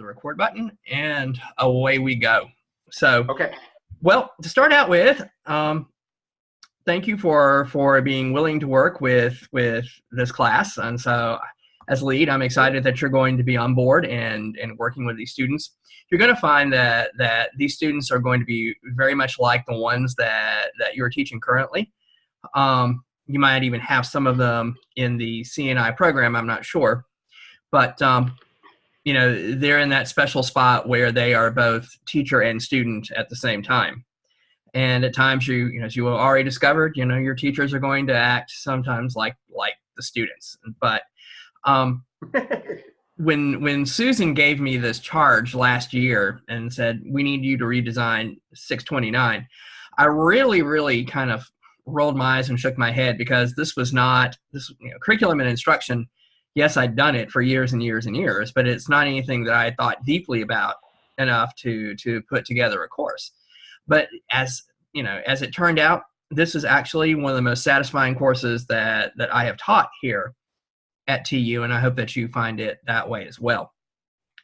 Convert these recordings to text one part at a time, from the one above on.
the record button, and away we go. So, Okay. well, to start out with, thank you for being willing to work with this class. And so, as lead, I'm excited that you're going to be on board and working with these students. You're going to find that these students are going to be very much like the ones that you're teaching currently. You might even have some of them in the CNI program, I'm not sure. But, they're in that special spot where they are both teacher and student at the same time. And at times, as you have already discovered, your teachers are going to act sometimes like the students. But when Susan gave me this charge last year and said, we need you to redesign 629, I really kind of rolled my eyes and shook my head, because this was not curriculum and instruction. Yes, I'd done it for years and years and years, but it's not anything that I had thought deeply about enough to put together a course. But as it turned out, this is actually one of the most satisfying courses that I have taught here at TU, and I hope that you find it that way as well.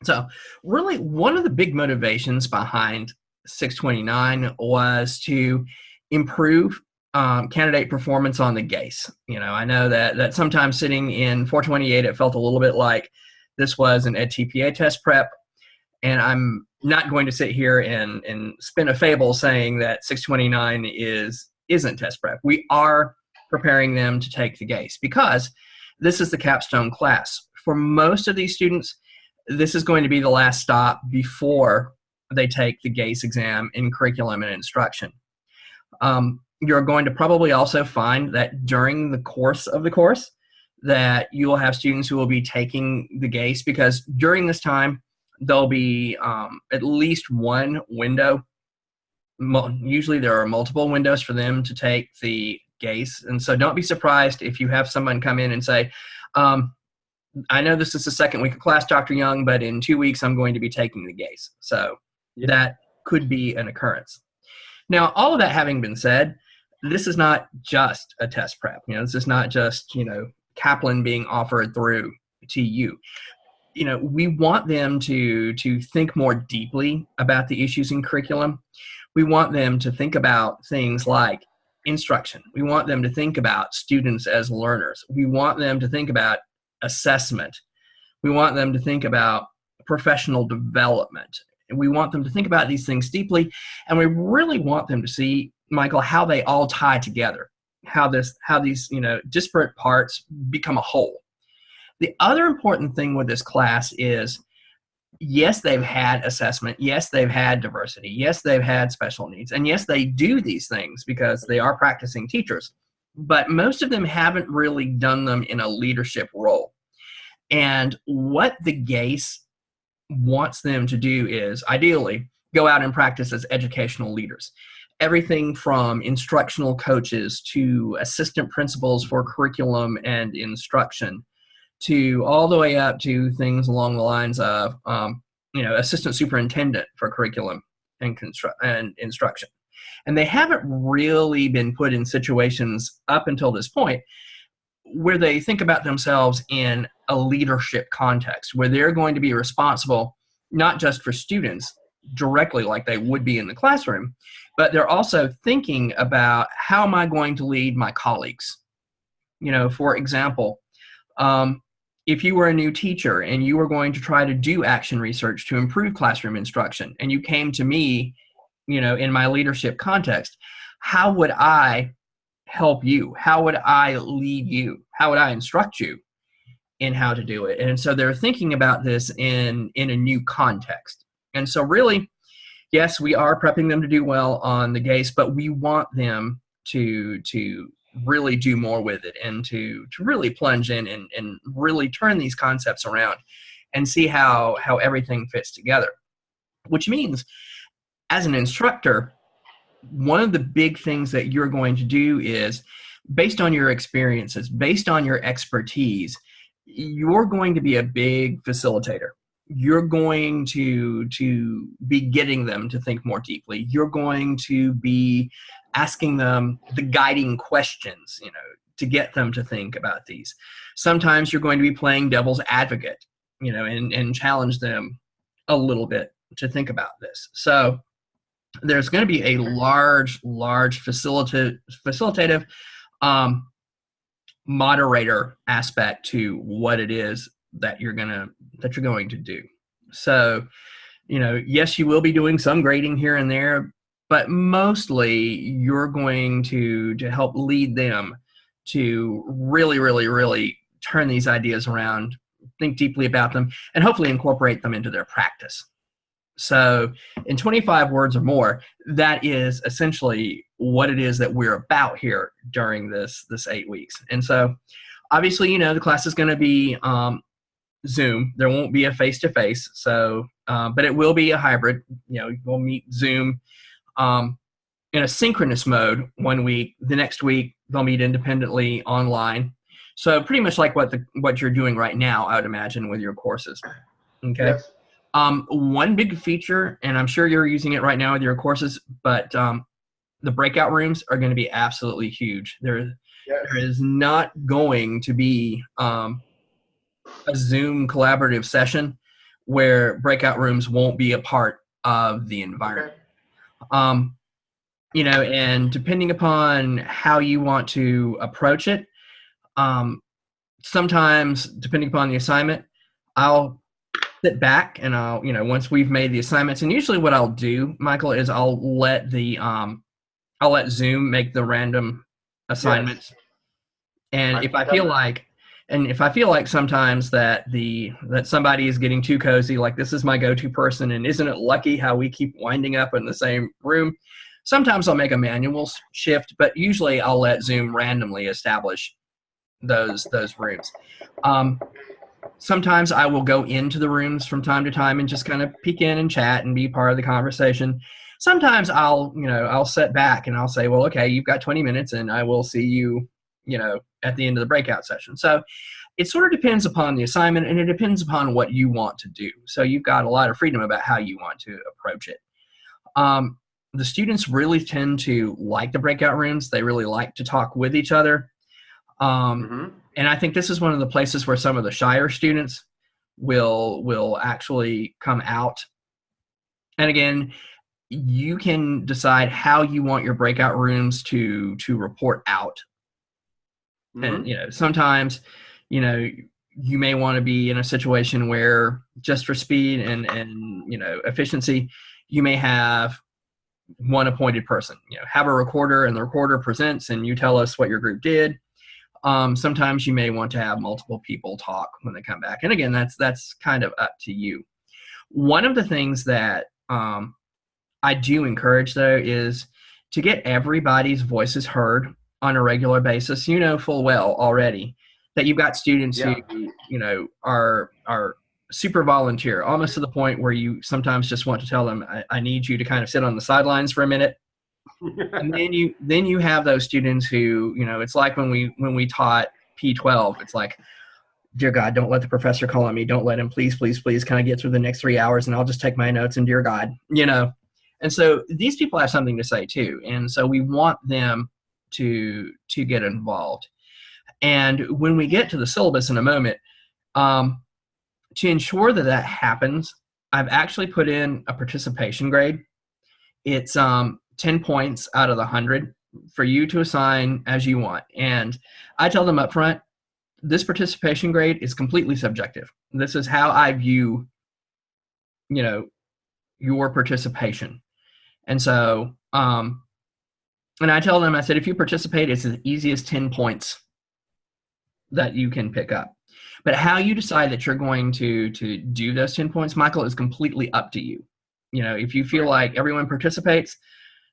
So really, one of the big motivations behind 629 was to improve candidate performance on the GACE. I know that sometimes sitting in 428, it felt a little bit like this was an EdTPA test prep, and I'm not going to sit here and spin a fable saying that 629 isn't test prep. We are preparing them to take the GACE, because this is the capstone class. For most of these students, this is going to be the last stop before they take the GACE exam in curriculum and instruction. You're going to probably also find that during the course of the course that you will have students who will be taking the GACE, because during this time, there'll be at least one window. Usually there are multiple windows for them to take the GACE. And so don't be surprised if you have someone come in and say, I know this is the second week of class, Dr. Young, but in 2 weeks I'm going to be taking the GACE. So that could be an occurrence. Now, all of that having been said, this is not just a test prep. This is not just, Kaplan being offered through TU. We want them to think more deeply about the issues in curriculum. We want them to think about things like instruction. We want them to think about students as learners. We want them to think about assessment. We want them to think about professional development. And we want them to think about these things deeply. And we really want them to see, Michael, how they all tie together, how these disparate parts become a whole. The other important thing with this class is, yes, they've had assessment. Yes, they've had diversity. Yes, they've had special needs. And yes, they do these things because they are practicing teachers. But most of them haven't really done them in a leadership role. And what the GACE wants them to do is, ideally, go out and practice as educational leaders. Everything from instructional coaches to assistant principals for curriculum and instruction, to all the way up to things along the lines of, assistant superintendent for curriculum and instruction. And they haven't really been put in situations up until this point where they think about themselves in a leadership context, where they're going to be responsible not just for students directly like they would be in the classroom, but they're also thinking about, how am I going to lead my colleagues? For example, if you were a new teacher and you were going to try to do action research to improve classroom instruction, and you came to me, in my leadership context, how would I help you? How would I lead you? How would I instruct you in how to do it? And so they're thinking about this in a new context. And so really, yes, we are prepping them to do well on the GACE, but we want them to really do more with it, and to really plunge in and really turn these concepts around and see how everything fits together. Which means, as an instructor, one of the big things that you're going to do is, based on your experiences, based on your expertise, you're going to be a big facilitator. You're going to be getting them to think more deeply. You're going to be asking them the guiding questions, to get them to think about these. Sometimes you're going to be playing devil's advocate, and challenge them a little bit to think about this. So there's going to be a large facilitative um, moderator aspect to what it is that you're going to do. So, yes, you will be doing some grading here and there, but mostly you're going to help lead them to really, really, really turn these ideas around, think deeply about them, and hopefully incorporate them into their practice. So in 25 words or more, that is essentially what it is that we're about here during this 8 weeks. And so obviously, the class is going to be Zoom. There won't be a face-to-face. So, but it will be a hybrid. We'll meet Zoom in a synchronous mode one week. The next week, they'll meet independently online. So pretty much like what you're doing right now, I would imagine, with your courses. Okay. Yes. One big feature, and I'm sure you're using it right now with your courses, but the breakout rooms are going to be absolutely huge. There is not going to be a Zoom collaborative session where breakout rooms won't be a part of the environment. Okay. And depending upon how you want to approach it, sometimes depending upon the assignment, I'll sit back and I'll, once we've made the assignments, and usually what I'll do, Michael, is I'll let Zoom make the random assignments. Yes. And if I feel like sometimes that somebody is getting too cozy, like this is my go-to person, and isn't it lucky how we keep winding up in the same room? Sometimes I'll make a manual shift, but usually I'll let Zoom randomly establish those rooms. Sometimes I will go into the rooms from time to time and just kind of peek in and chat and be part of the conversation. Sometimes I'll sit back and I'll say, well, okay, you've got 20 minutes and I will see you, at the end of the breakout session. So it sort of depends upon the assignment, and it depends upon what you want to do. So you've got a lot of freedom about how you want to approach it. The students really tend to like the breakout rooms. They really like to talk with each other. And I think this is one of the places where some of the shyer students will actually come out. And again, you can decide how you want your breakout rooms to report out. And, sometimes, you may want to be in a situation where just for speed and efficiency, you may have one appointed person, have a recorder, and the recorder presents and you tell us what your group did. Sometimes you may want to have multiple people talk when they come back. And again, that's kind of up to you. One of the things that I do encourage, though, is to get everybody's voices heard on a regular basis. You know full well already that you've got students who, are super volunteer, almost to the point where you sometimes just want to tell them, I need you to kind of sit on the sidelines for a minute. And then you have those students who, it's like when we taught P12, it's like, dear God, don't let the professor call on me. Don't let him, please, please, please, kind of get through the next 3 hours and I'll just take my notes, and dear God, And so these people have something to say too. And so we want them to get involved. And when we get to the syllabus in a moment, to ensure that happens, I've actually put in a participation grade. It's 10 points out of the 100 for you to assign as you want. And I tell them up front, this participation grade is completely subjective. This is how I view, your participation. And so, and I tell them, I said, if you participate, it's as easy as 10 points that you can pick up. But how you decide that you're going to do those 10 points, Michael, is completely up to you. If you feel like everyone participates,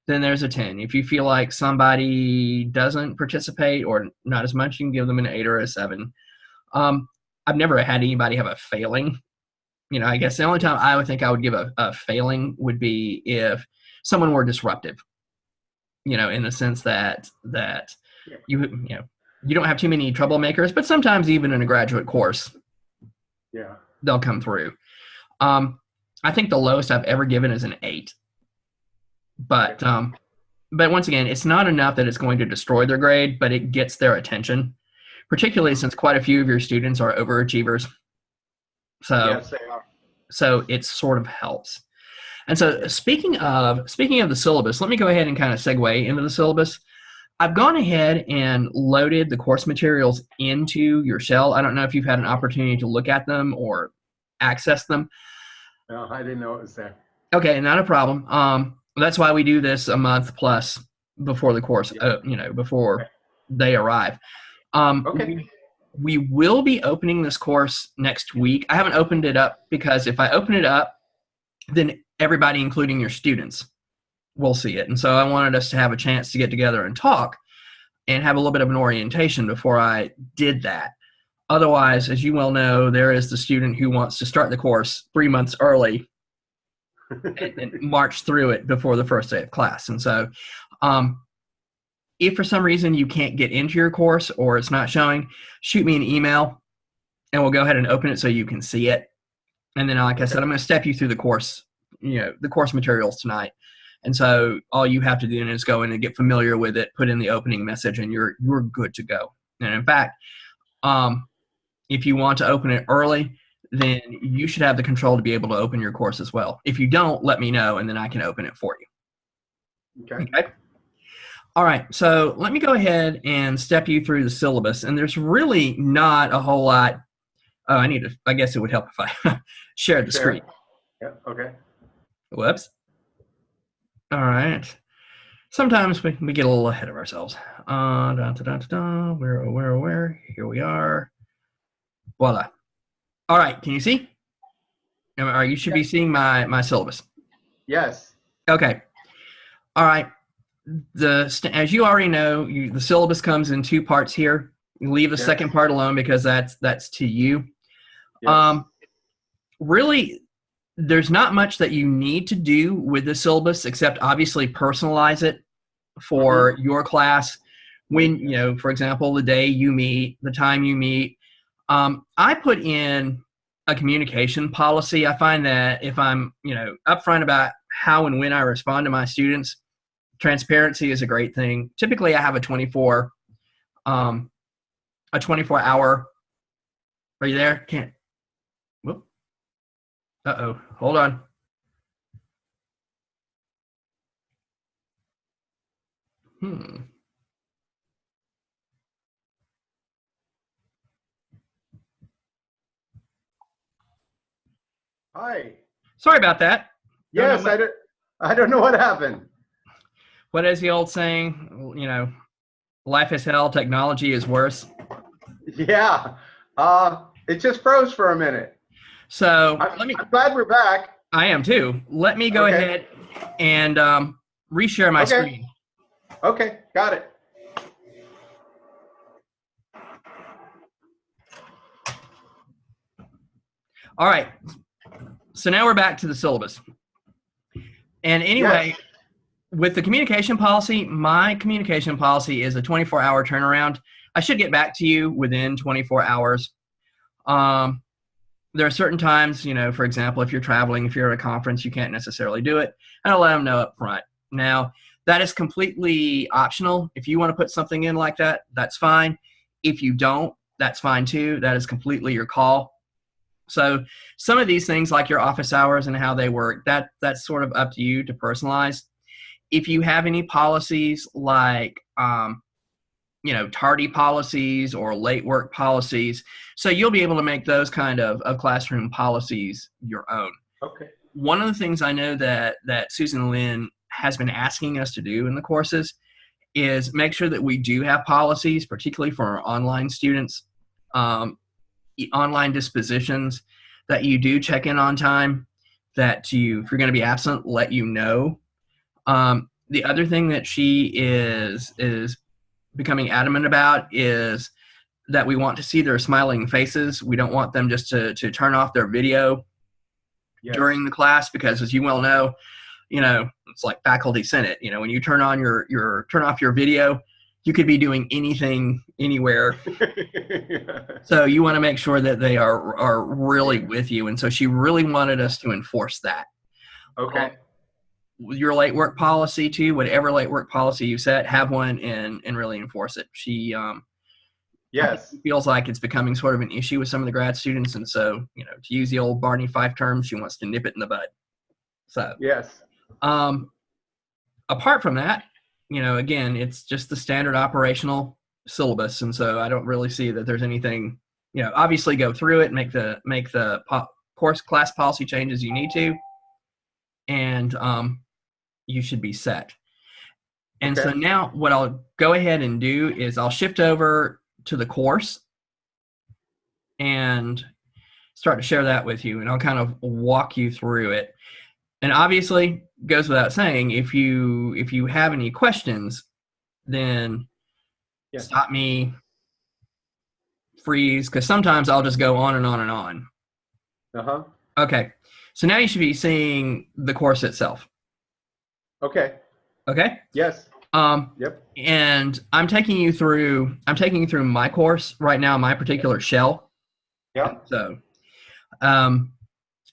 then there's a 10. If you feel like somebody doesn't participate or not as much, you can give them an 8 or a 7. I've never had anybody have a failing. I guess the only time I would think I would give a failing would be if someone were disruptive, in the sense that you don't have too many troublemakers, but sometimes even in a graduate course, they'll come through. I think the lowest I've ever given is an 8. But once again, it's not enough that it's going to destroy their grade, but it gets their attention, particularly since quite a few of your students are overachievers. So, yes, they are. So it sort of helps. And so speaking of the syllabus, let me go ahead and kind of segue into the syllabus. I've gone ahead and loaded the course materials into your shell. I don't know if you've had an opportunity to look at them or access them. No, I didn't know it was there. Okay, not a problem. That's why we do this a month plus before the course, before they arrive. Okay. We will be opening this course next week. I haven't opened it up because if I open it up, then everybody, including your students, will see it. And so I wanted us to have a chance to get together and talk and have a little bit of an orientation before I did that. Otherwise, as you well know, there is the student who wants to start the course 3 months early and march through it before the first day of class. And so if for some reason you can't get into your course or it's not showing, shoot me an email and we'll go ahead and open it so you can see it. And then, like I said, I'm going to step you through the course materials tonight. And so all you have to do is go in and get familiar with it, put in the opening message, and you're good to go. And in fact, if you want to open it early, then you should have the control to be able to open your course as well. If you don't, let me know, and then I can open it for you. Okay. All right, so let me go ahead and step you through the syllabus. And there's really not a whole lot. Oh, I guess it would help if I shared the screen. Yeah, okay. Whoops. All right. Sometimes we get a little ahead of ourselves. Where? Here we are. Voila. All right, can you see? You should be seeing my syllabus. Yes. Okay. All right. As you already know, the syllabus comes in 2 parts here. You leave the second part alone because that's to you. Yes. Really, there's not much that you need to do with the syllabus except obviously personalize it for your class. When, for example, the day you meet, the time you meet. I put in a communication policy. I find that if I'm, upfront about how and when I respond to my students, transparency is a great thing. Typically, I have a 24 hour. Are you there? Can't. Whoop. Uh-oh. Hold on. Hi. Sorry about that. Yes, I don't know what happened. What is the old saying? Life is hell, technology is worse. Yeah. It just froze for a minute. So I'm glad we're back. I am too. Let me go ahead and reshare my screen. Okay, got it. All right. So now we're back to the syllabus. And anyway, with the communication policy, my communication policy is a 24-hour turnaround. I should get back to you within 24 hours. There are certain times, for example, if you're traveling, if you're at a conference, you can't necessarily do it. And I'll let them know up front. Now, that is completely optional. If you want to put something in like that, that's fine. If you don't, that's fine too. That is completely your call. So some of these things like your office hours and how they work, that's sort of up to you to personalize. If you have any policies like, tardy policies or late work policies, so you'll be able to make those kind of classroom policies your own. Okay. One of the things I know that Susan Lynn has been asking us to do in the courses is make sure that we do have policies, particularly for our online students, online dispositions, that you do check in on time, that if you're going to be absent, let you know. The other thing that she is becoming adamant about is that we want to see their smiling faces. We don't want them just to turn off their video during the class, because as you well know, it's like faculty senate. When you turn on turn off your video, you could be doing anything, anywhere. So you want to make sure that they are really with you. And so she really wanted us to enforce that. Okay. With your late work policy too, whatever late work policy you set, have one and really enforce it. She I think Yes. she feels like it's becoming sort of an issue with some of the grad students, and so, to use the old Barney Fife term, she wants to nip it in the bud. So, Yes. um, apart from that, again, it's just the standard operational syllabus, and so I don't really see that there's anything. Obviously go through it, make the course class policy changes you need to, and you should be set. And so Okay. now what I'll go ahead and do is I'll shift over to the course and start to share that with you, and I'll kind of walk you through it. And obviously, goes without saying, if you have any questions, then Yes. stop me, freeze, because sometimes I'll just go on and on and on. Uh-huh. Okay, so now you should be seeing the course itself. Okay. Okay. Yes. Yep. And I'm taking you through my course right now, my particular shell. Yeah. So,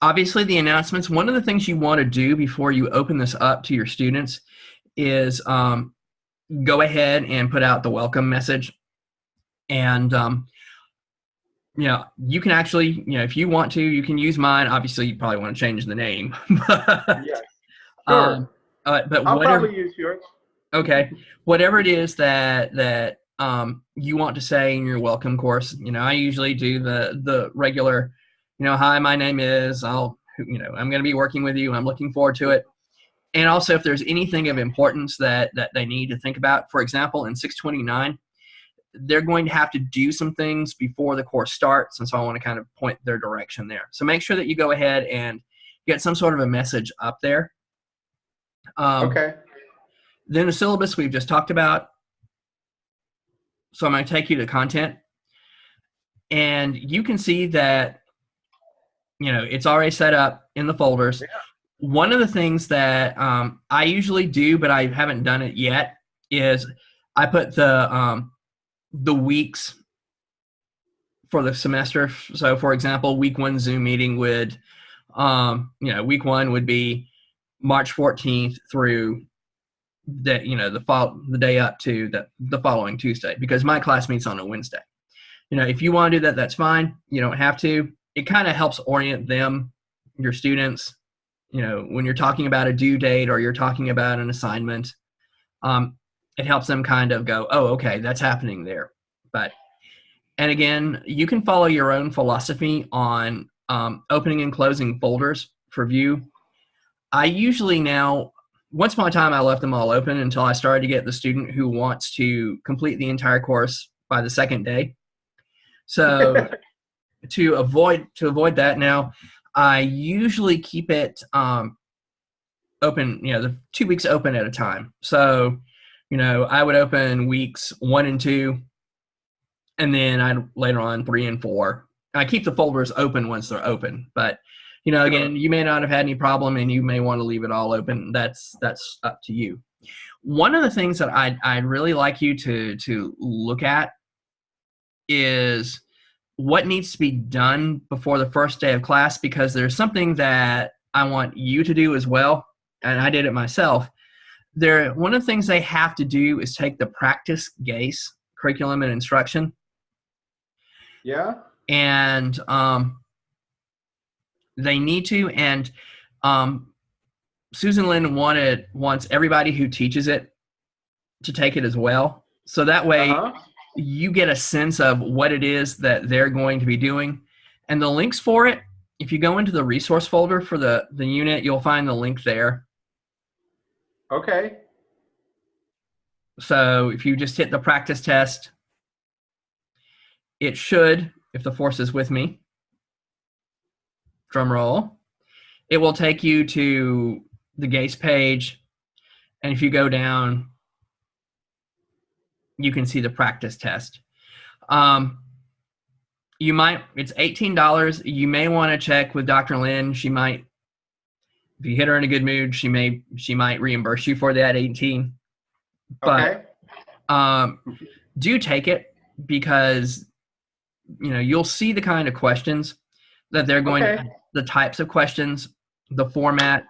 obviously the announcements, one of the things you want to do before you open this up to your students is go ahead and put out the welcome message. And, you can actually, if you want to, you can use mine. Obviously, you probably want to change the name. But, Yes. Sure. but I'll whatever. probably use yours. Okay, whatever it is that you want to say in your welcome course, I usually do the regular, hi, my name is, I'm going to be working with you. I'm looking forward to it. And also, if there's anything of importance that they need to think about, for example, in 629, they're going to have to do some things before the course starts, and so I want to kind of point their direction there. So make sure that you go ahead and get some sort of a message up there. Okay. Then the syllabus we've just talked about. So I'm going to take you to content. And you can see that, it's already set up in the folders. Yeah. One of the things that I usually do, but I haven't done it yet, is I put the weeks for the semester. So, for example, week 1 Zoom meeting would, week 1 would be March 14th through the day up to the following Tuesday, because my class meets on a Wednesday. If you want to do that, that's fine. You don't have to. It kind of helps orient them, your students, when you're talking about a due date or you're talking about an assignment. It helps them kind of go, oh, okay, that's happening there. And again, you can follow your own philosophy on opening and closing folders for view. I usually now, once upon a time, I left them all open until I started to get the student who wants to complete the entire course by the second day. So to avoid that now, I usually keep it open, the 2 weeks open at a time. So, I would open weeks 1 and 2, and then I'd later on 3 and 4. I keep the folders open once they're open, but again, you may not have had any problem, and you may want to leave it all open. That's up to you. One of the things that I'd really like you to look at is what needs to be done before the first day of class, because there's something that I want you to do as well, and I did it myself. One of the things they have to do is take the practice GACE, curriculum and instruction. Yeah. And they need to, and Susan Lynn wants everybody who teaches it to take it as well. So that way you get a sense of what it is that they're going to be doing. And the links for it, if you go into the resource folder for the unit, you'll find the link there. Okay. So if you just hit the practice test, it should, if the force is with me, drum roll, it will take you to the GACE page. And if you go down, you can see the practice test. It's $18. You may want to check with Dr. Lynn. She might, if you hit her in a good mood, she might reimburse you for that 18. But do take it, because you'll see the kind of questions that they're going to, the types of questions, the format.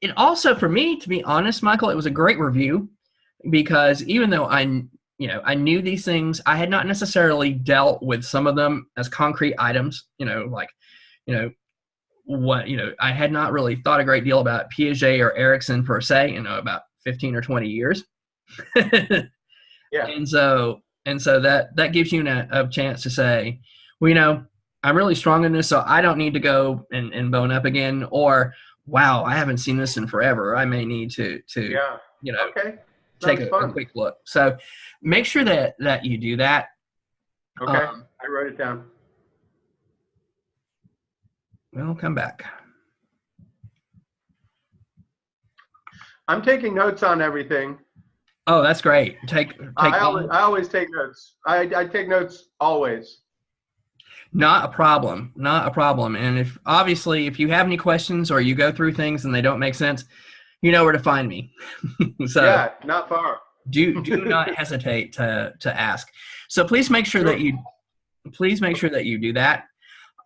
It also, for me, to be honest, Michael, it was a great review, because even though I knew these things. I had not necessarily dealt with some of them as concrete items, like, you know, I had not really thought a great deal about Piaget or Erickson per se, about 15 or 20 years. Yeah. And so that gives you a chance to say, well, I'm really strong in this, so I don't need to go and bone up again, or wow, I haven't seen this in forever. I may need to Yeah. you know Okay. take Sounds a fun. quick look. So make sure that you do that. Okay. Um, I wrote it down. we'll come back. I'm taking notes on everything. Oh, that's great. Take I always take notes. I take notes always. Not a problem. Not a problem. And if you have any questions or you go through things and they don't make sense, you know where to find me. So Yeah, not far. do not hesitate to ask. So please make sure Sure. that you do that.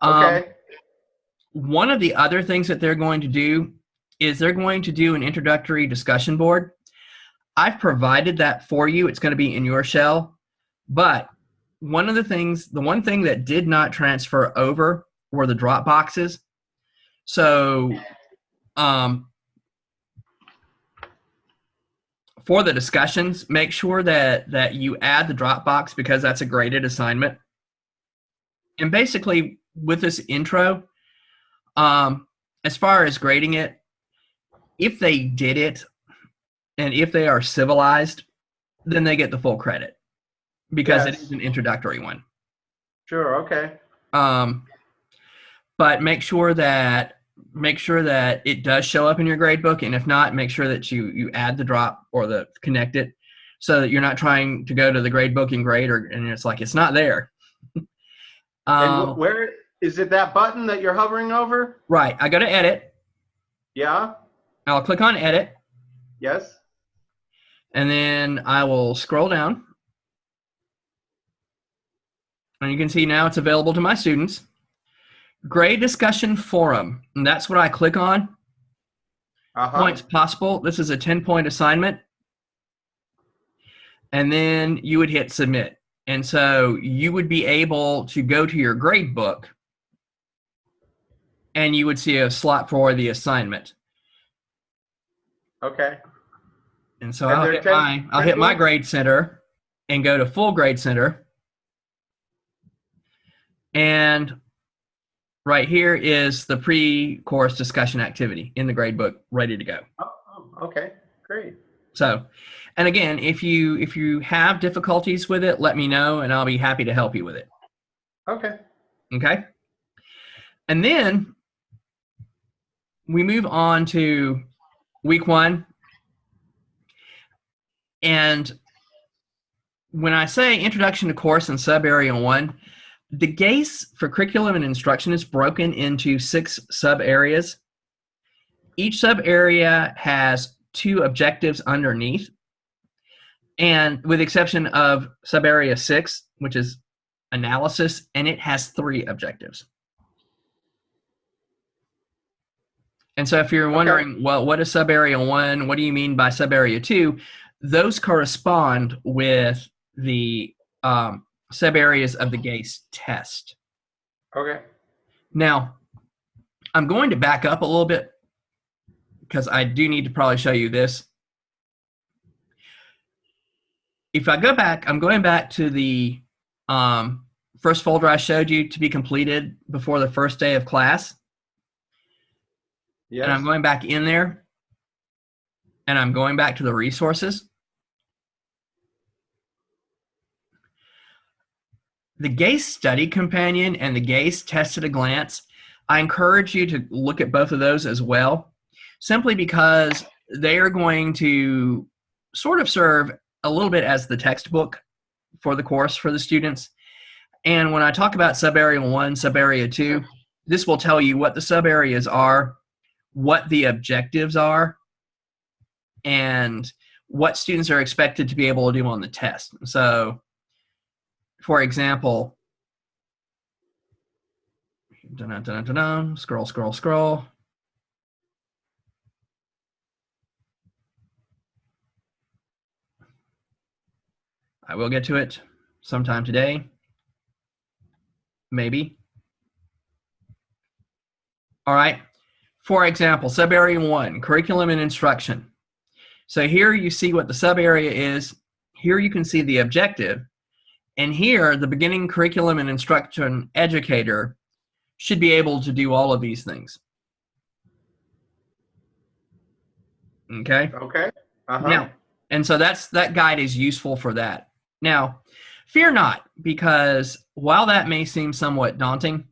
Um, Okay. one of the other things that they're going to do is they're going to do an introductory discussion board. I've provided that for you. It's going to be in your shell, but the one thing that did not transfer over were the drop boxes. So for the discussions, make sure that you add the Dropbox, because that's a graded assignment. And basically, with this intro, as far as grading it, if they did it and if they are civilized, then they get the full credit because it is Yes. an introductory one. Sure. Okay. But make sure that it does show up in your grade book, and if not, make sure that you add the drop or the connect it, so that you're not trying to go to the grade book and grade, and it's like it's not there. And where is it? That button that you're hovering over? Right. I go to edit. Yeah. I'll click on edit, Yes. and then I will scroll down. And you can see now it's available to my students. Grade discussion forum. And that's what I click on. Points possible. This is a 10-point assignment. And then you would hit submit. And so you would be able to go to your grade book and you would see a slot for the assignment. Okay. And so And I'll hit my grade center and go to full grade center. And right here is the pre-course discussion activity in the grade book, ready to go. Oh, okay, great. So, and again, if you have difficulties with it, let me know and I'll be happy to help you with it. Okay. Okay. And then we move on to week 1. And when I say introduction to course and sub area 1, the GACE for curriculum and instruction is broken into 6 sub areas. Each sub area has 2 objectives underneath. And with the exception of sub area 6, which is analysis, and it has 3 objectives. And so if you're wondering, well, what is sub area 1? What do you mean by sub area 2? Those correspond with the sub areas of the GACE test. Okay. Now, I'm going to back up a little bit because I do need to probably show you this. If I go back, I'm going back to the first folder I showed you to be completed before the first day of class. Yes. And I'm going back in there, and I'm going back to the resources. The GACE Study Companion and the GACE Test at a Glance, I encourage you to look at both of those as well, simply because they are going to sort of serve a little bit as the textbook for the course for the students. And when I talk about sub area 1, sub area 2, this will tell you what the sub areas are, what the objectives are, and what students are expected to be able to do on the test. So, for example, scroll. I will get to it sometime today, maybe. All right. For example, sub-area 1, curriculum and instruction. So here you see what the sub-area is. Here you can see the objective. And here, the beginning curriculum and instruction educator should be able to do all of these things. Okay? Okay. Now, and so that guide is useful for that. Now, fear not, because while that may seem somewhat daunting,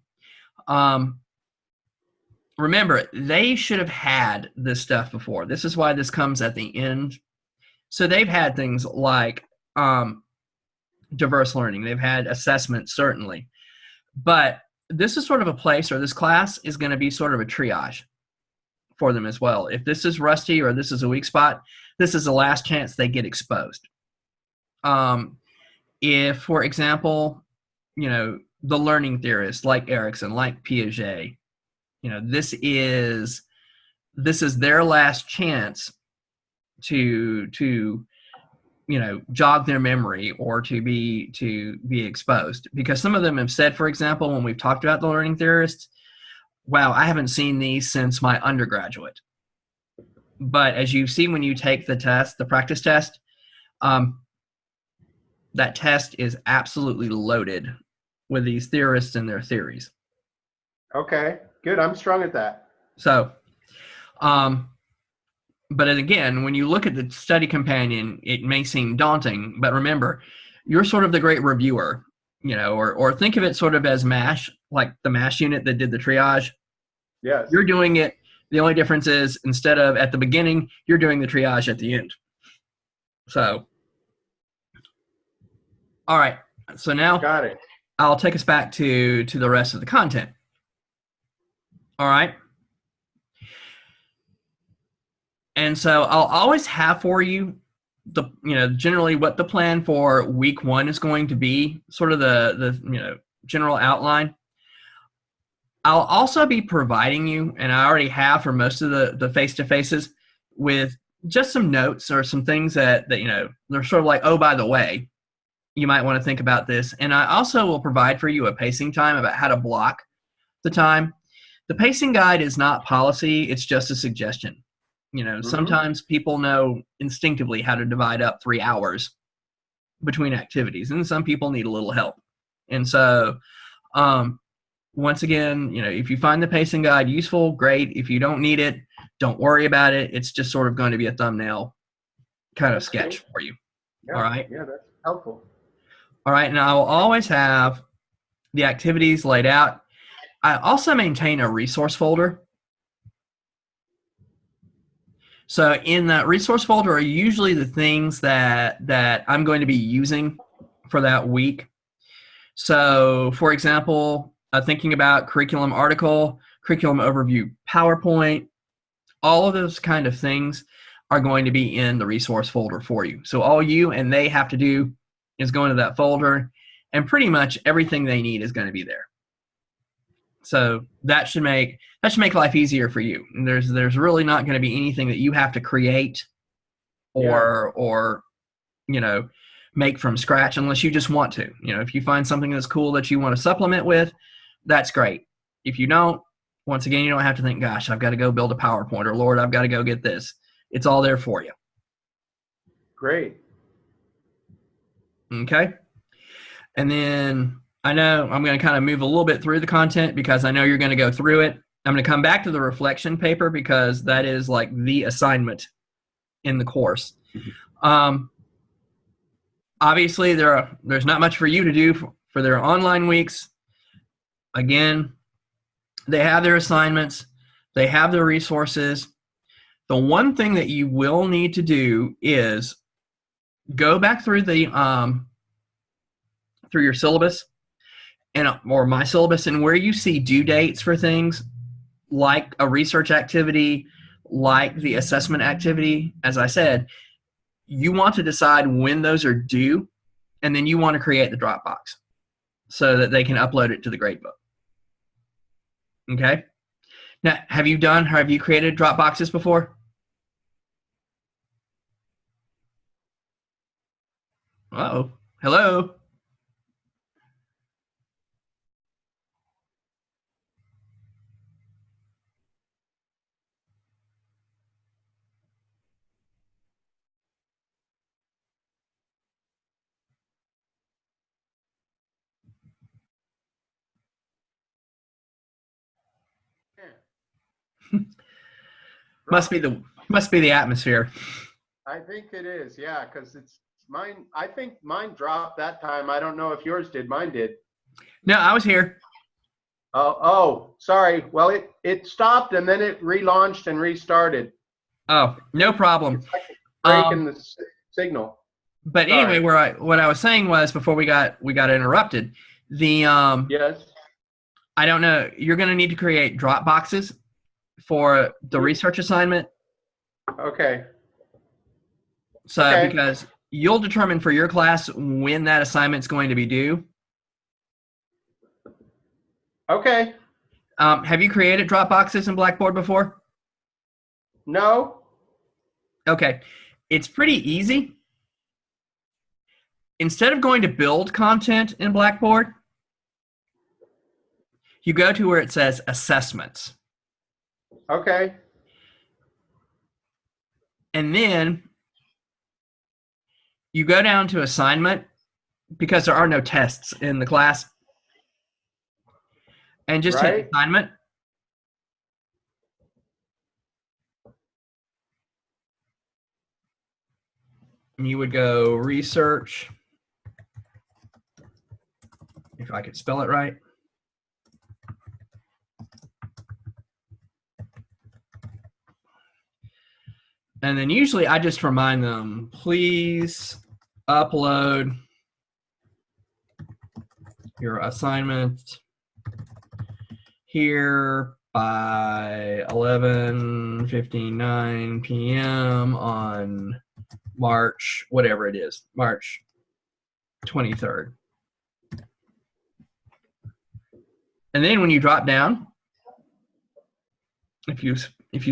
remember, they should have had this stuff before. This is why this comes at the end. So they've had things like diverse learning. They've had assessment, certainly. But this is sort of a place, or this class is going to be sort of a triage for them as well. If this is rusty or this is a weak spot, this is the last chance they get exposed. If, for example, the learning theorists like Erickson, like Piaget, this is their last chance to jog their memory or to be exposed, because some of them have said, for example, when we've talked about the learning theorists, wow, I haven't seen these since my undergraduate. But as you see when you take the test, the practice test, that test is absolutely loaded with these theorists and their theories. Okay, good. I'm strong at that. So, but again, when you look at the study companion, it may seem daunting, but remember, you're sort of the great reviewer, or think of it sort of as MASH, like the MASH unit that did the triage. Yes. You're doing it. The only difference is, instead of at the beginning, you're doing the triage at the end. So, all right. So now got it. I'll take us back to the rest of the content. All right. And so I'll always have for you generally what the plan for week 1 is going to be, sort of the general outline. I'll also be providing you, and I already have for most of the face-to-faces, with just some notes or some things that they're sort of like, oh, by the way, you might want to think about this. And I also will provide for you a pacing time about how to block the time. The pacing guide is not policy, it's just a suggestion. Sometimes people know instinctively how to divide up 3 hours between activities, and some people need a little help. And so, once again, if you find the pacing guide useful, great. If you don't need it, don't worry about it. It's just sort of going to be a thumbnail kind of sketch for you. Yeah, all right? Yeah, that's helpful. All right, and I will always have the activities laid out. I also maintain a resource folder. So in that resource folder are usually the things that I'm going to be using for that week. So, for example, thinking about curriculum article, curriculum overview PowerPoint, all of those kind of things are going to be in the resource folder for you. So all you and they have to do is go into that folder, and pretty much everything they need is going to be there. So that should make life easier for you. And there's really not going to be anything that you have to create or make from scratch, unless you just want to. If you find something that's cool that you want to supplement with, that's great. If you don't, once again, you don't have to think, gosh, I've got to go build a PowerPoint, or Lord, I've got to go get this. It's all there for you. Great. Okay. And then I know I'm going to kind of move a little bit through the content, because I know you're going to go through it. I'm going to come back to the reflection paper, because that is like the assignment in the course. Obviously, there's not much for you to do for their online weeks. Again, they have their assignments. They have their resources. The one thing that you will need to do is go back through the through your syllabus or my syllabus, and where you see due dates for things like a research activity, like the assessment activity, as I said, you want to decide when those are due, and then you want to create the Dropbox so that they can upload it to the gradebook. Okay? Now, have you created Dropboxes before? Uh-oh. Hello? Must be the atmosphere. I think it is, yeah, because it's mine. I think mine dropped that time. I don't know if yours did. Mine did. No, I was here. Oh, sorry. Well, it stopped and then it relaunched and restarted. Oh, no problem. It's like a break in the signal. But anyway, what I was saying was before we got interrupted. The Yes. I don't know. You're going to need to create drop boxes for the research assignment. Okay. So Okay. because you'll determine for your class when that assignment's going to be due. Okay. Have you created drop boxes in Blackboard before? No. Okay. It's pretty easy. Instead of going to build content in Blackboard, you go to where it says assessments. Okay. And then you go down to assignment because there are no tests in the class. And just hit assignment. And you would go research, if I could spell it right. And then usually I just remind them, please upload your assignment here by 11:59 p.m. on March, whatever it is, March 23rd. And then when you drop down, if you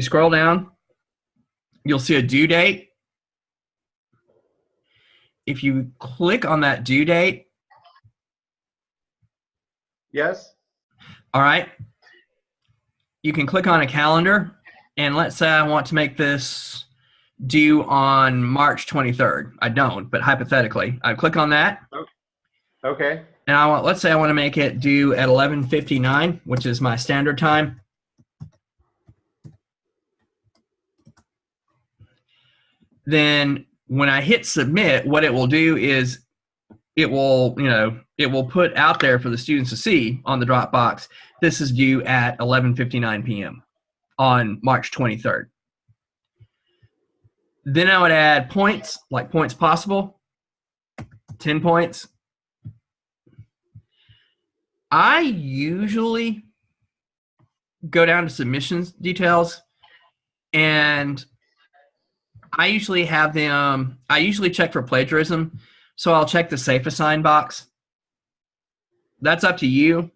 scroll down, you'll see a due date. If you click on that due date. Yes. All right. You can click on a calendar, and let's say I want to make this due on March 23rd. I don't, but hypothetically, I click on that. Okay. And let's say I want to make it due at 11:59, which is my standard time. Then when I hit submit, what it will do is it will put out there for the students to see on the Dropbox, this is due at 11:59 p.m. on March 23rd. Then I would add points, like points possible, 10 points. I usually go down to submissions details, and I usually have them, I usually check for plagiarism, so I'll check the safe assign box. That's up to you.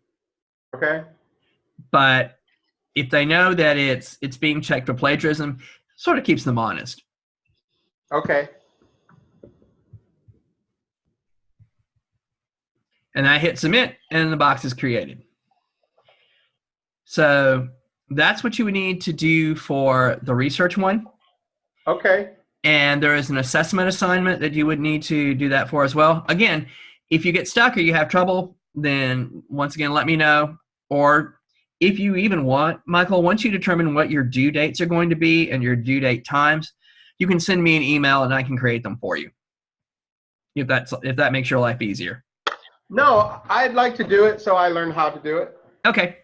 Okay. But if they know that it's being checked for plagiarism, sort of keeps them honest. Okay. And I hit submit, and the box is created. So that's what you would need to do for the research one. Okay. And there is an assessment assignment that you would need to do that for as well. Again, if you get stuck or you have trouble, then once again, let me know. Or if you even want, Michael, once you determine what your due dates are going to be and your due date times, you can send me an email and I can create them for you. If that makes your life easier. No, I'd like to do it so I learn how to do it. Okay.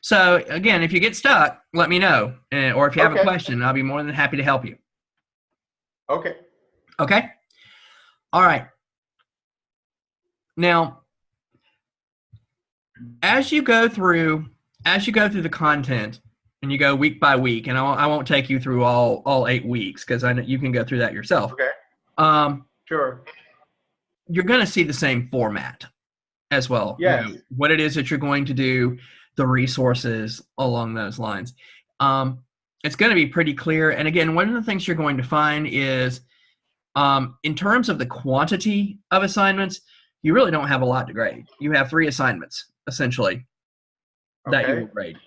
So again, if you get stuck, let me know. Or if you have a question, I'll be more than happy to help you. Okay. Okay. All right. Now, as you go through the content and you go week by week, and I won't take you through all 8 weeks because I know you can go through that yourself. Okay. Sure. You're going to see the same format as well. Yes. What it is that you're going to do, the resources along those lines. It's going to be pretty clear. And again, one of the things you're going to find is in terms of the quantity of assignments, you really don't have a lot to grade. You have 3 assignments, essentially, that you will Okay. grade.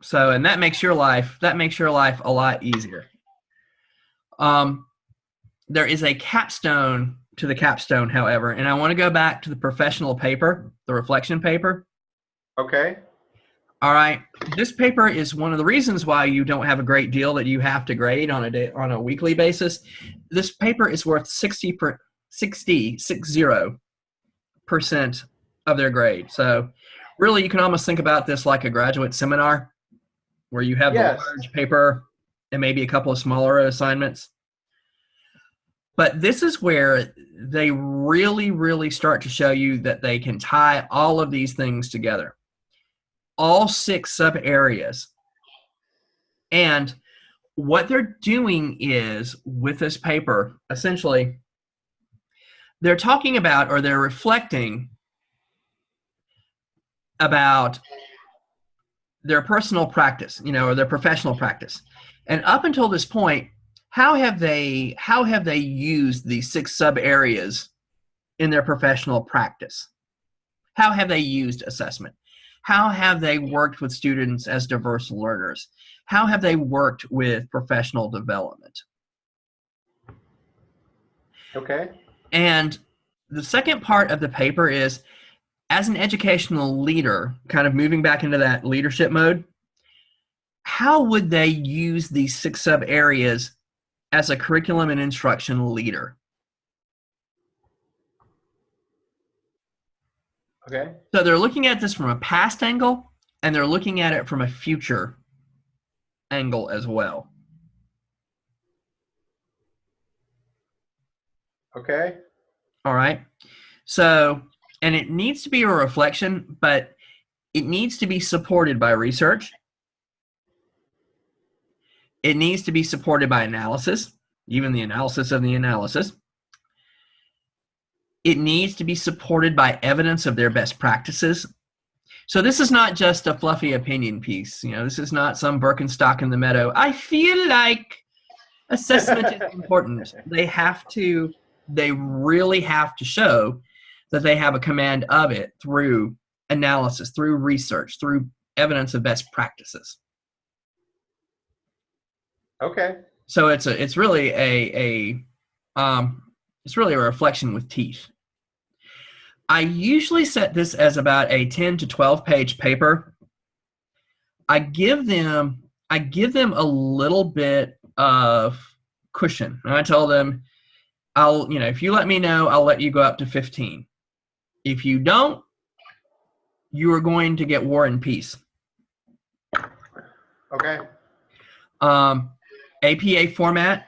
So, and that makes your life a lot easier. There is a capstone to the capstone, however, and I want to go back to the professional paper, the reflection paper. Okay. All right. This paper is one of the reasons why you don't have a great deal that you have to grade on a weekly basis. This paper is worth 60% of their grade. So really, you can almost think about this like a graduate seminar where you have the Yes. large paper and maybe a couple of smaller assignments. But this is where they really, really start to show you that they can tie all of these things together. All 6 sub areas. And what they're doing is, with this paper, essentially, they're talking about, or they're reflecting about their personal practice, or their professional practice. And up until this point, how have they used these 6 sub areas in their professional practice? How have they used assessment? How have they worked with students as diverse learners? How have they worked with professional development? Okay. And the second part of the paper is, as an educational leader, kind of moving back into that leadership mode, how would they use these 6 sub areas as a curriculum and instruction leader? Okay. So they're looking at this from a past angle, and they're looking at it from a future angle as well. Okay. All right. So, and it needs to be a reflection, but it needs to be supported by research. It needs to be supported by analysis, even the analysis of the analysis. It needs to be supported by evidence of their best practices. So this is not just a fluffy opinion piece. This is not some Birkenstock in the meadow. I feel like assessment is important. They really have to show that they have a command of it through analysis, through research, through evidence of best practices. Okay. So it's really a reflection with teeth. I usually set this as about a 10 to 12 page paper. I give them a little bit of cushion. And I tell them, if you let me know, I'll let you go up to 15. If you don't, you are going to get War and Peace. Okay. APA format.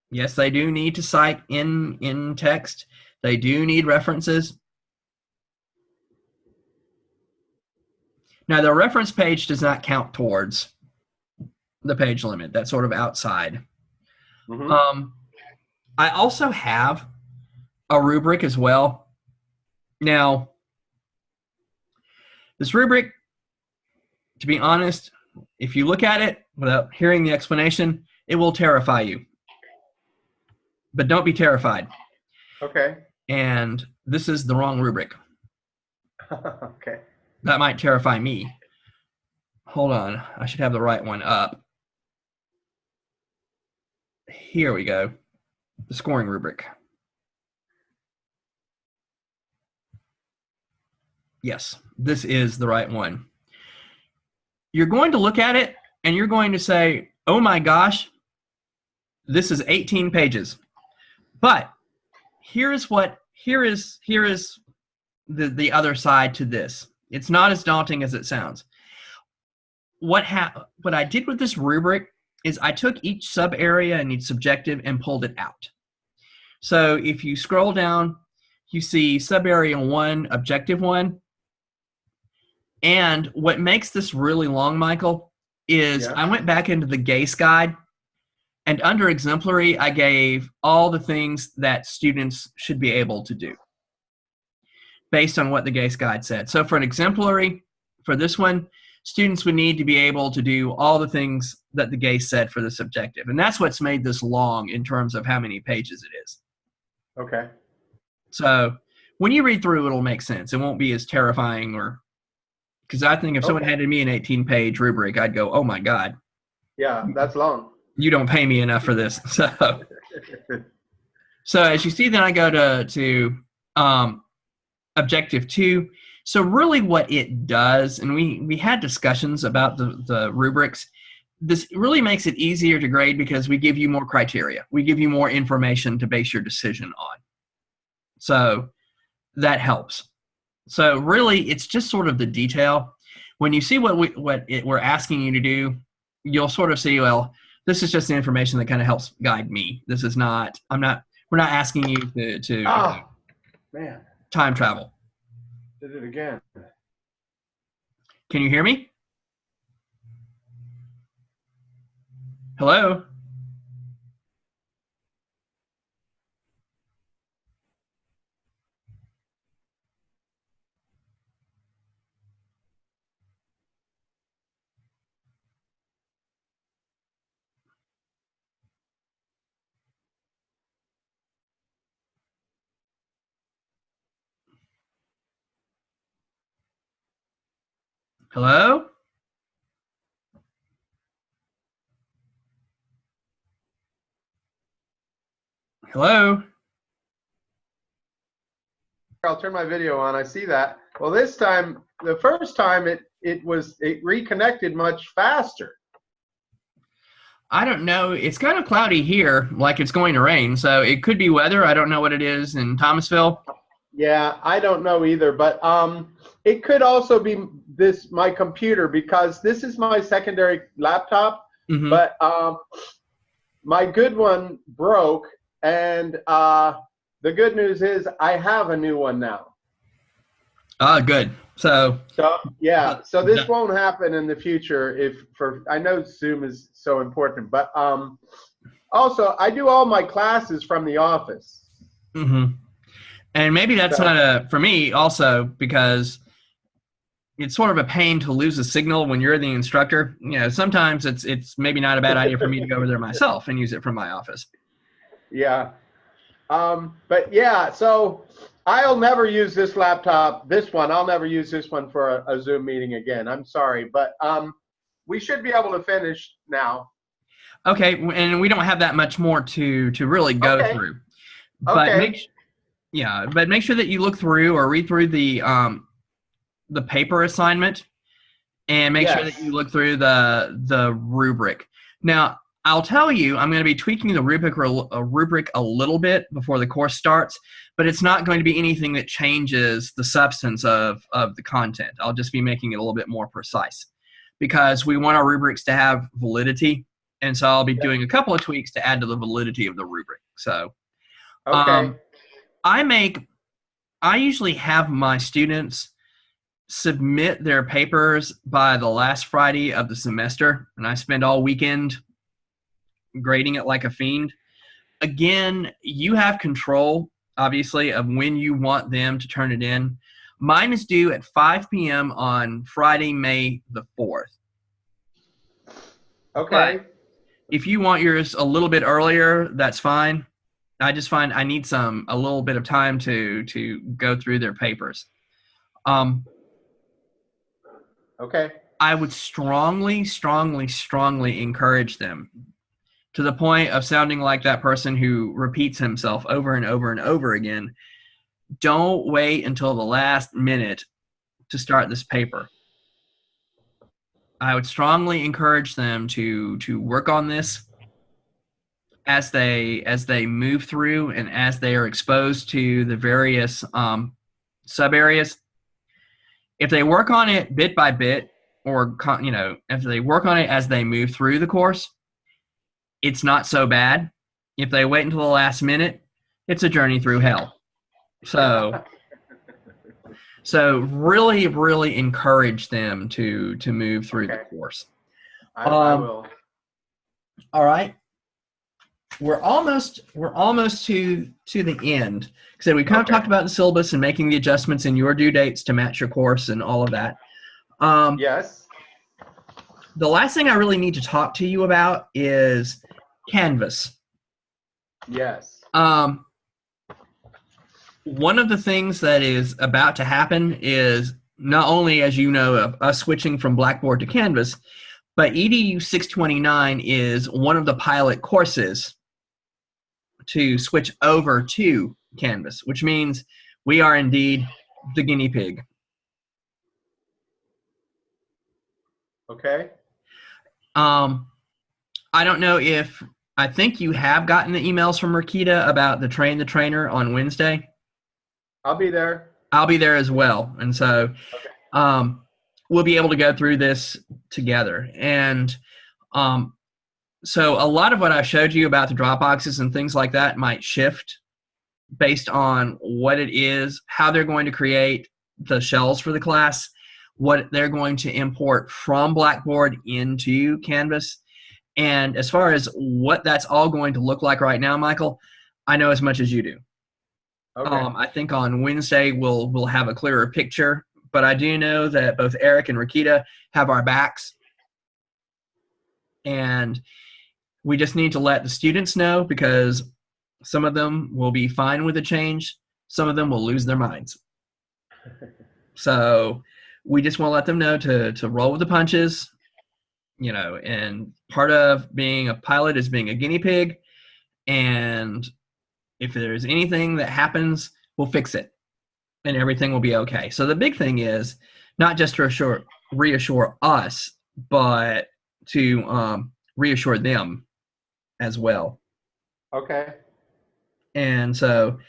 Yes, they do need to cite in text. They do need references. Now, the reference page does not count towards the page limit. That's sort of outside. Mm-hmm. I also have a rubric as well. Now, this rubric, to be honest, if you look at it without hearing the explanation, it will terrify you. But don't be terrified. Okay. And this is the wrong rubric. Okay. That might terrify me. Hold on. I should have the right one up. Here we go. The scoring rubric. Yes, this is the right one. You're going to look at it and you're going to say, oh my gosh, this is 18 pages. But here is the other side to this. It's not as daunting as it sounds. What I did with this rubric is I took each sub area and each subjective and pulled it out. So if you scroll down, you see sub area 1, objective 1. And what makes this really long, Michael, is I went back into the GACE guide, and under exemplary, I gave all the things that students should be able to do based on what the GACE guide said. So for an exemplary, for this one, students would need to be able to do all the things that the GACE said for the subjective. And that's what's made this long in terms of how many pages it is. Okay. So when you read through, it'll make sense. It won't be as terrifying, or because I think if someone Okay. handed me an 18-page rubric, I'd go, "Oh my God, Yeah, that's long. you don't pay me enough for this." So as you see, then I go to objective 2. So really, what it does, and we had discussions about the rubrics. This really makes it easier to grade because we give you more criteria. We give you more information to base your decision on. So that helps. So really, it's just sort of the detail. When you see what we're asking you to do, you'll sort of see, well, this is just the information that kind of helps guide me. This is not. We're not asking you to Ah, man, time travel. did it again. Can you hear me? Hello? Hello? Hello? I'll turn my video on. I see that. Well, this time, the first time it reconnected much faster. I don't know. It's kind of cloudy here, like it's going to rain. So it could be weather. I don't know what it is in Thomasville. Yeah, I don't know either, but it could also be my computer, because this is my secondary laptop, Mm-hmm. but my good one broke, and the good news is I have a new one now. Ah, good. So Yeah, so this won't happen in the future. I know Zoom is so important, but also I do all my classes from the office. mm-hmm. And maybe that's So not for me also, because it's sort of a pain to lose a signal when you're the instructor. You know, sometimes it's maybe not a bad idea for me to go over there myself and use it from my office. yeah. But yeah, so I'll never use this laptop, this one. I'll never use this one for a Zoom meeting again. I'm sorry, but we should be able to finish now. Okay, and we don't have that much more to really go Okay. through. But Okay. make sure that you look through or read through the paper assignment, and make sure that Yes. you look through the rubric. Now, I'll tell you, I'm going to be tweaking the rubric a little bit before the course starts, but it's not going to be anything that changes the substance of the content. I'll just be making it a little bit more precise, because we want our rubrics to have validity, and so I'll be doing a couple of tweaks to add to the validity of the rubric. So Okay. I usually have my students submit their papers by the last Friday of the semester, and I spend all weekend grading it like a fiend. Again, you have control, obviously, of when you want them to turn it in. Mine is due at 5 p.m. on Friday, May the 4th. But Okay. if you want yours a little bit earlier, that's fine. I just find I need a little bit of time to go through their papers. Okay. I would strongly, strongly, strongly encourage them, to the point of sounding like that person who repeats himself over and over and over again. Don't wait until the last minute to start this paper. I would strongly encourage them to work on this as they move through, and as they are exposed to the various sub areas. If they work on it bit by bit, or if they work on it as they move through the course, it's not so bad. If they wait until the last minute, it's a journey through hell. So really, really encourage them to move through the course. I will. All right. We're almost to the end. So we kind of talked about the syllabus and making the adjustments in your due dates to match your course and all of that. Yes. The last thing I really need to talk to you about is Canvas. Yes. one of the things that is about to happen is not only, as you know, of us switching from Blackboard to Canvas, but EDU 629 is one of the pilot courses to switch over to Canvas, which means we are indeed the guinea pig. Okay. I don't know if, I think you have gotten the emails from Rakita about the Train the Trainer on Wednesday. I'll be there. I'll be there as well. And so Okay. we'll be able to go through this together. And so a lot of what I showed you about the drop boxes and things like that might shift based on what it is, how they're going to create the shells for the class, what they're going to import from Blackboard into Canvas. And as far as what that's all going to look like right now, Michael, I know as much as you do. Okay. I think on Wednesday we'll have a clearer picture, but I do know that both Eric and Rakita have our backs, and we just need to let the students know, because some of them will be fine with the change, some of them will lose their minds. So we just want to let them know to roll with the punches, you know, and part of being a pilot is being a guinea pig, and if there's anything that happens, we'll fix it and everything will be okay. So the big thing is not just to reassure us, but to reassure them as well. Okay. And so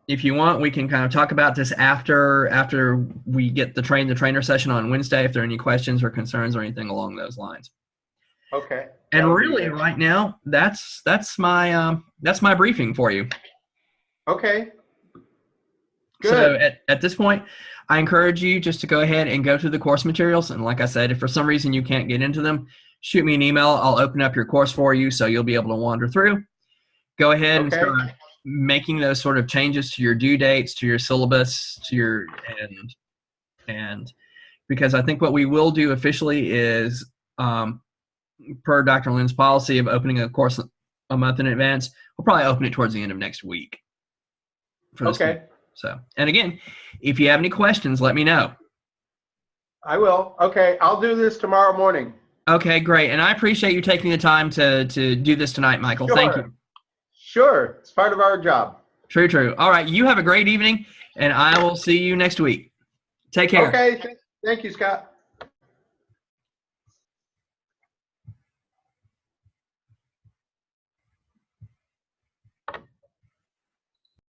if you want, we can kind of talk about this after we get the Train the Trainer session on Wednesday, if there are any questions or concerns or anything along those lines. Okay. And really, right now, that's my briefing for you. Okay. Good. So at this point, I encourage you just to go ahead and go through the course materials. And like I said, if for some reason you can't get into them, shoot me an email. I'll open up your course for you, so you'll be able to wander through. Go ahead and start making those sort of changes to your due dates, to your syllabus, to your and because I think what we will do officially is, per Dr. Lynn's policy of opening a course a month in advance, we'll probably open it towards the end of next week. Okay. So, and again, if you have any questions, let me know. I will. Okay, I'll do this tomorrow morning. Okay, great. And I appreciate you taking the time to do this tonight, Michael. Sure. Thank you. Sure. It's part of our job. True, true. All right. You have a great evening, and I will see you next week. Take care. Okay. Thank you, Scott.